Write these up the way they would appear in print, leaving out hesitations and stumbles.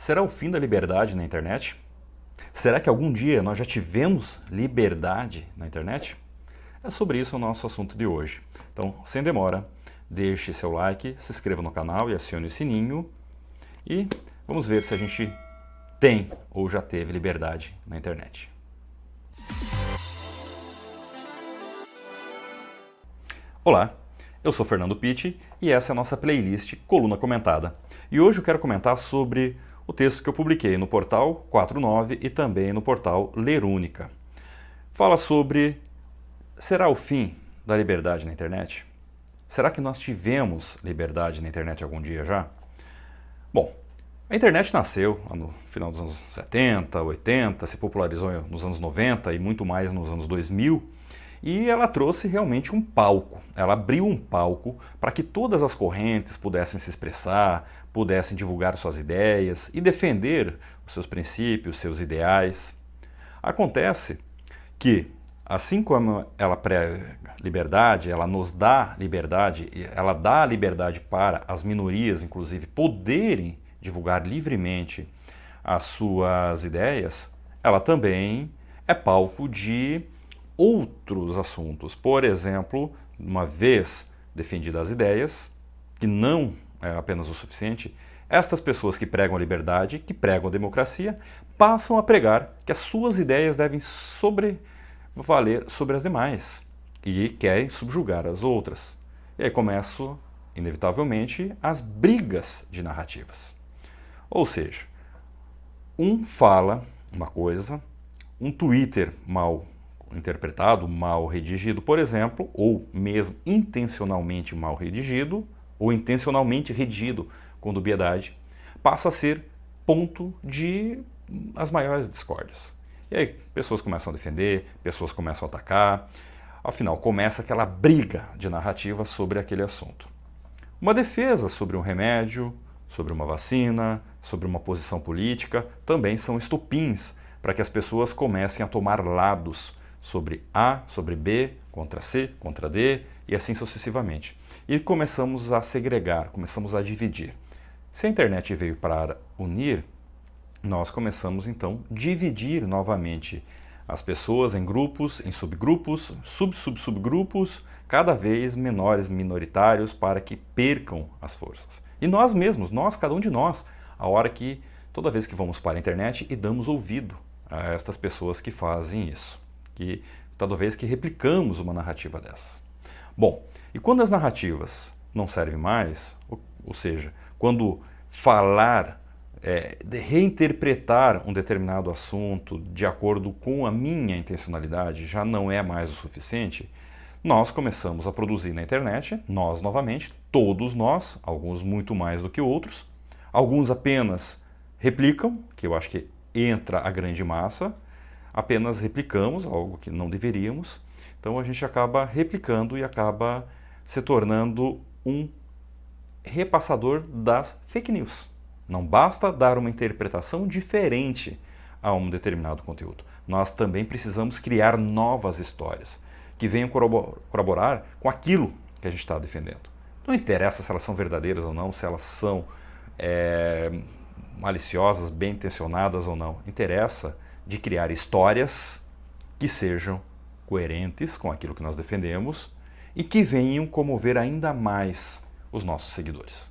Será o fim da liberdade na internet? Será que algum dia nós já tivemos liberdade na internet? É sobre isso o nosso assunto de hoje. Então, sem demora, deixe seu like, se inscreva no canal e acione o sininho e vamos ver se a gente tem ou já teve liberdade na internet. Olá, eu sou Fernando Pitti e essa é a nossa playlist Coluna Comentada. E hoje eu quero comentar sobre o texto que eu publiquei no portal 49 e também no portal Ler Única. Fala sobre: será o fim da liberdade na internet? Será que nós tivemos liberdade na internet algum dia já? Bom, a internet nasceu no final dos anos 70, 80, se popularizou nos anos 90 e muito mais nos anos 2000. E ela trouxe realmente um palco, ela abriu um palco para que todas as correntes pudessem se expressar, pudessem divulgar suas ideias e defender os seus princípios, seus ideais. Acontece que, assim como ela prega liberdade, ela nos dá liberdade, ela dá liberdade para as minorias, inclusive, poderem divulgar livremente as suas ideias, ela também é palco de outros assuntos. Por exemplo, uma vez defendidas as ideias, que não é apenas o suficiente, estas pessoas que pregam a liberdade, que pregam a democracia, passam a pregar que as suas ideias devem sobrevaler sobre as demais e querem subjugar as outras. E aí começam, inevitavelmente, as brigas de narrativas. Ou seja, um fala uma coisa, um Twitter mal interpretado, mal redigido, por exemplo, ou mesmo intencionalmente mal redigido, ou intencionalmente redigido com dubiedade, passa a ser ponto de as maiores discórdias. E aí pessoas começam a defender, pessoas começam a atacar, afinal começa aquela briga de narrativa sobre aquele assunto. Uma defesa sobre um remédio, sobre uma vacina, sobre uma posição política, também são estupins para que as pessoas comecem a tomar lados sobre A, sobre B, contra C, contra D e assim sucessivamente. E começamos a segregar, começamos a dividir. Se a internet veio para unir, nós começamos então a dividir novamente as pessoas em grupos, em subgrupos, subgrupos, cada vez menores, minoritários, para que percam as forças. E nós mesmos, cada um de nós, toda vez que vamos para a internet e damos ouvido a estas pessoas que fazem isso, que toda vez que replicamos uma narrativa dessas. Bom, e quando as narrativas não servem mais, ou seja, quando falar, reinterpretar um determinado assunto de acordo com a minha intencionalidade já não é mais o suficiente, nós começamos a produzir na internet, nós novamente, todos nós, alguns muito mais do que outros, alguns apenas replicam, que eu acho que entra a grande massa, apenas replicamos algo que não deveríamos, então a gente acaba replicando e acaba se tornando um repassador das fake news. Não basta dar uma interpretação diferente a um determinado conteúdo. Nós também precisamos criar novas histórias que venham corroborar com aquilo que a gente está defendendo. Não interessa se elas são verdadeiras ou não, se elas são maliciosas, bem intencionadas ou não. Interessa de criar histórias que sejam coerentes com aquilo que nós defendemos e que venham comover ainda mais os nossos seguidores.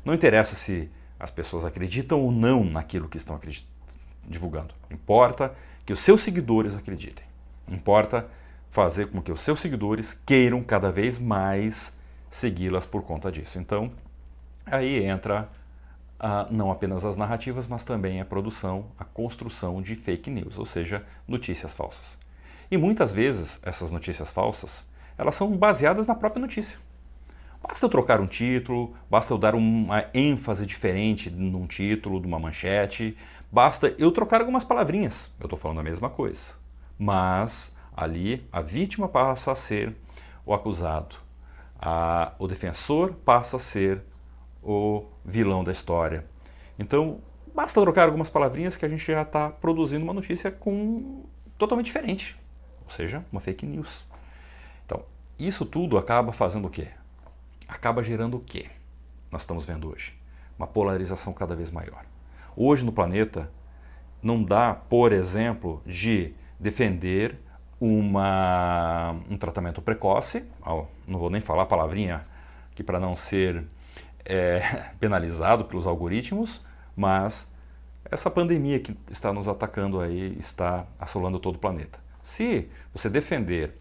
Não interessa se as pessoas acreditam ou não naquilo que estão divulgando. Importa que os seus seguidores acreditem. Importa fazer com que os seus seguidores queiram cada vez mais segui-las por conta disso. Então, aí entra não apenas as narrativas, mas também a produção, a construção de fake news, ou seja, notícias falsas. E muitas vezes essas notícias falsas, elas são baseadas na própria notícia. Basta eu trocar um título, basta eu dar uma ênfase diferente num título, de uma manchete, basta eu trocar algumas palavrinhas. Eu estou falando a mesma coisa. Mas ali a vítima passa a ser o acusado, o defensor passa a ser o vilão da história. Então, basta trocar algumas palavrinhas que a gente já está produzindo uma notícia totalmente diferente, ou seja, uma fake news. Então, isso tudo acaba fazendo o quê? Acaba gerando o quê? Nós estamos vendo hoje uma polarização cada vez maior. Hoje no planeta não dá, por exemplo, de defender um tratamento precoce, não vou nem falar a palavrinha aqui para não ser penalizado pelos algoritmos, mas essa pandemia que está nos atacando aí está assolando todo o planeta. Se você defender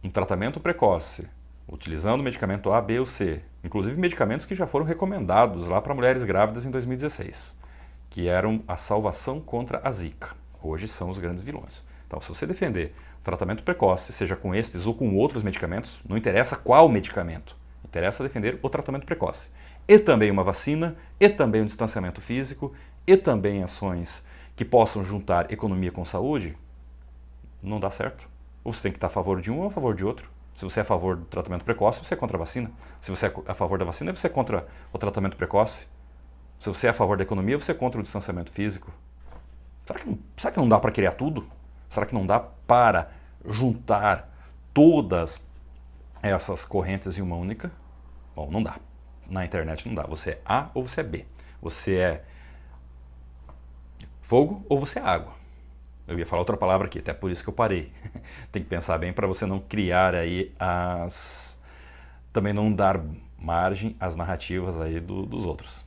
um tratamento precoce, utilizando medicamento A, B ou C, inclusive medicamentos que já foram recomendados lá para mulheres grávidas em 2016, que eram a salvação contra a Zika. Hoje são os grandes vilões. Então, se você defender um tratamento precoce, seja com estes ou com outros medicamentos, não interessa qual medicamento, interessa defender o tratamento precoce. E também uma vacina, e também um distanciamento físico, e também ações que possam juntar economia com saúde, não dá certo. Ou você tem que estar a favor de um ou a favor de outro. Se você é a favor do tratamento precoce, você é contra a vacina. Se você é a favor da vacina, você é contra o tratamento precoce. Se você é a favor da economia, você é contra o distanciamento físico. Será que não dá para criar tudo? Será que não dá para juntar todas essas correntes em uma única? Bom, não dá. Na internet não dá. Você é A ou você é B. Você é fogo ou você é água. Eu ia falar outra palavra aqui, até por isso que eu parei. Tem que pensar bem para você não criar aí também não dar margem às narrativas aí dos outros.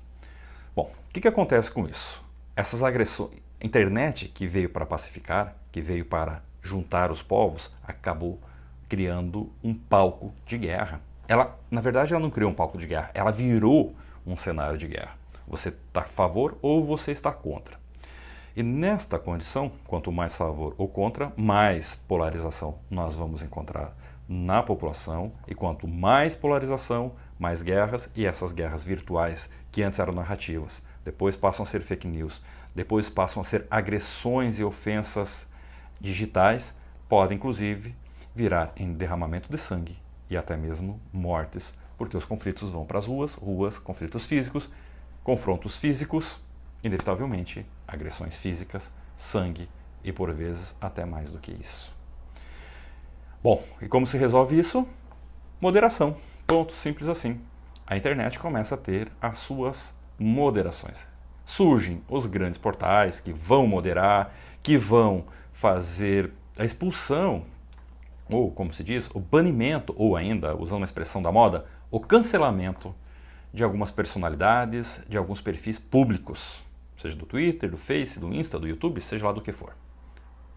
Bom, o que acontece com isso? Essas agressões, a internet que veio para pacificar, que veio para juntar os povos, acabou criando um palco de guerra. Na verdade, ela não criou um palco de guerra, ela virou um cenário de guerra. Você está a favor ou você está contra. E nesta condição, quanto mais favor ou contra, mais polarização nós vamos encontrar na população. E quanto mais polarização, mais guerras, e essas guerras virtuais, que antes eram narrativas, depois passam a ser fake news, depois passam a ser agressões e ofensas digitais, podem inclusive virar em derramamento de sangue e até mesmo mortes, porque os conflitos vão para as ruas, conflitos físicos, confrontos físicos, inevitavelmente agressões físicas, sangue e por vezes até mais do que isso. Bom, e como se resolve isso? Moderação. Ponto, simples assim. A internet começa a ter as suas moderações. Surgem os grandes portais que vão moderar, que vão fazer a expulsão, ou como se diz, o banimento, ou ainda, usando uma expressão da moda, o cancelamento de algumas personalidades, de alguns perfis públicos, seja do Twitter, do Face, do Insta, do YouTube, seja lá do que for.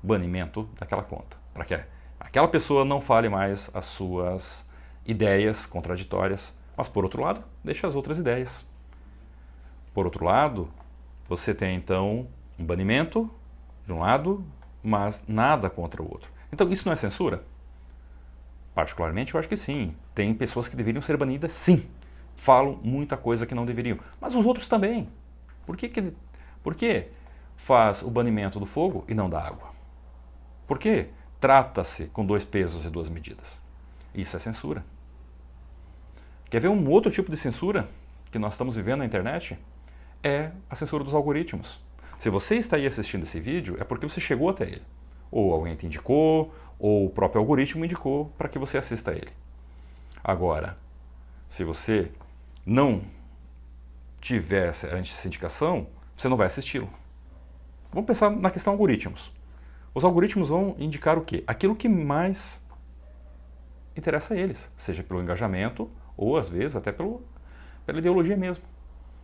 Banimento daquela conta, para que aquela pessoa não fale mais as suas ideias contraditórias, mas por outro lado, deixa as outras ideias. Por outro lado, você tem então um banimento de um lado, mas nada contra o outro. Então isso não é censura? Particularmente eu acho que sim. Tem pessoas que deveriam ser banidas, sim. Falam muita coisa que não deveriam. Mas os outros também. Por que faz o banimento do fogo e não da água? Por que trata-se com 2 pesos e 2 medidas? Isso é censura. Quer ver um outro tipo de censura que nós estamos vivendo na internet? É a censura dos algoritmos. Se você está aí assistindo esse vídeo, é porque você chegou até ele. Ou alguém te indicou, ou o próprio algoritmo indicou para que você assista a ele. Agora, se você não tiver essa indicação, você não vai assisti-lo. Vamos pensar na questão algoritmos. Os algoritmos vão indicar o quê? Aquilo que mais interessa a eles, seja pelo engajamento ou às vezes até pela ideologia mesmo.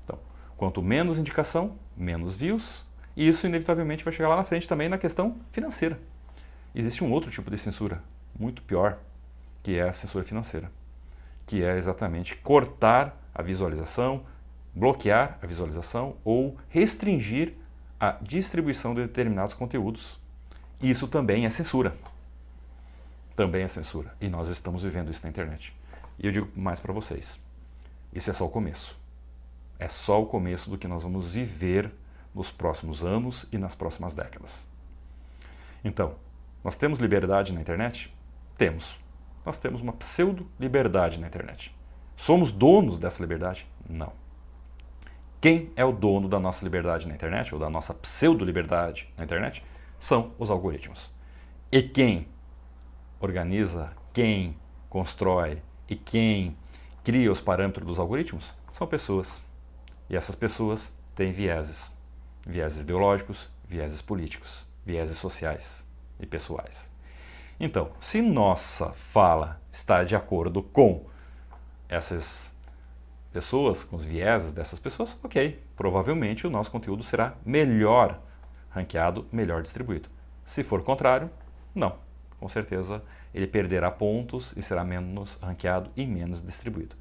Então, quanto menos indicação, menos views, e isso inevitavelmente vai chegar lá na frente também na questão financeira. Existe um outro tipo de censura, muito pior, que é a censura financeira, que é exatamente cortar a visualização, bloquear a visualização ou restringir a distribuição de determinados conteúdos. Isso também é censura. Também é censura. E nós estamos vivendo isso na internet. E eu digo mais para vocês. Isso é só o começo. É só o começo do que nós vamos viver nos próximos anos e nas próximas décadas. Então, nós temos liberdade na internet? Temos. Nós temos uma pseudo-liberdade na internet. Somos donos dessa liberdade? Não. Quem é o dono da nossa liberdade na internet, ou da nossa pseudo-liberdade na internet? São os algoritmos. E quem organiza, quem constrói e quem cria os parâmetros dos algoritmos são pessoas. E essas pessoas têm vieses. vieses ideológicos, vieses políticos, vieses sociais e pessoais. Então, se nossa fala está de acordo com essas pessoas, com os vieses dessas pessoas, ok, provavelmente o nosso conteúdo será melhor ranqueado, melhor distribuído. Se for o contrário, não. Com certeza ele perderá pontos e será menos ranqueado e menos distribuído.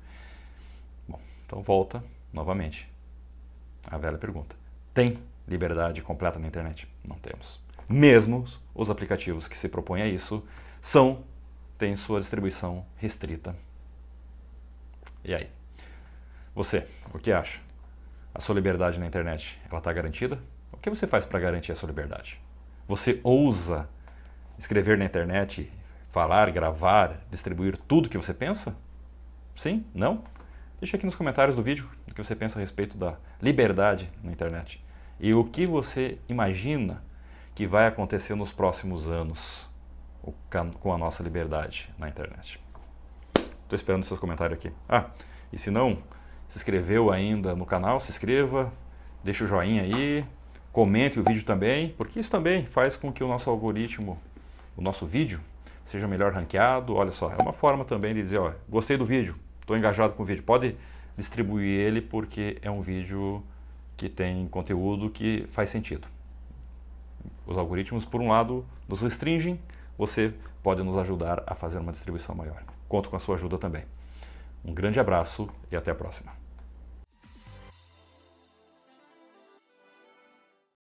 Bom, então volta novamente a velha pergunta. Tem liberdade completa na internet? Não temos. Mesmo os aplicativos que se propõem a isso têm sua distribuição restrita. E aí? Você, o que acha? A sua liberdade na internet, ela está garantida? O que você faz para garantir a sua liberdade? Você ousa escrever na internet, falar, gravar, distribuir tudo que você pensa? Sim? Não? Deixa aqui nos comentários do vídeo o que você pensa a respeito da liberdade na internet. E o que você imagina que vai acontecer nos próximos anos com a nossa liberdade na internet. Estou esperando seus comentários aqui. E se não se inscreveu ainda no canal, se inscreva, deixa o joinha aí, comente o vídeo também, porque isso também faz com que o nosso algoritmo, o nosso vídeo, seja melhor ranqueado. Olha só, é uma forma também de dizer, ó, gostei do vídeo, estou engajado com o vídeo, pode distribuir ele porque é um vídeo que tem conteúdo que faz sentido. Os algoritmos, por um lado, nos restringem, você pode nos ajudar a fazer uma distribuição maior. Conto com a sua ajuda também. Um grande abraço e até a próxima.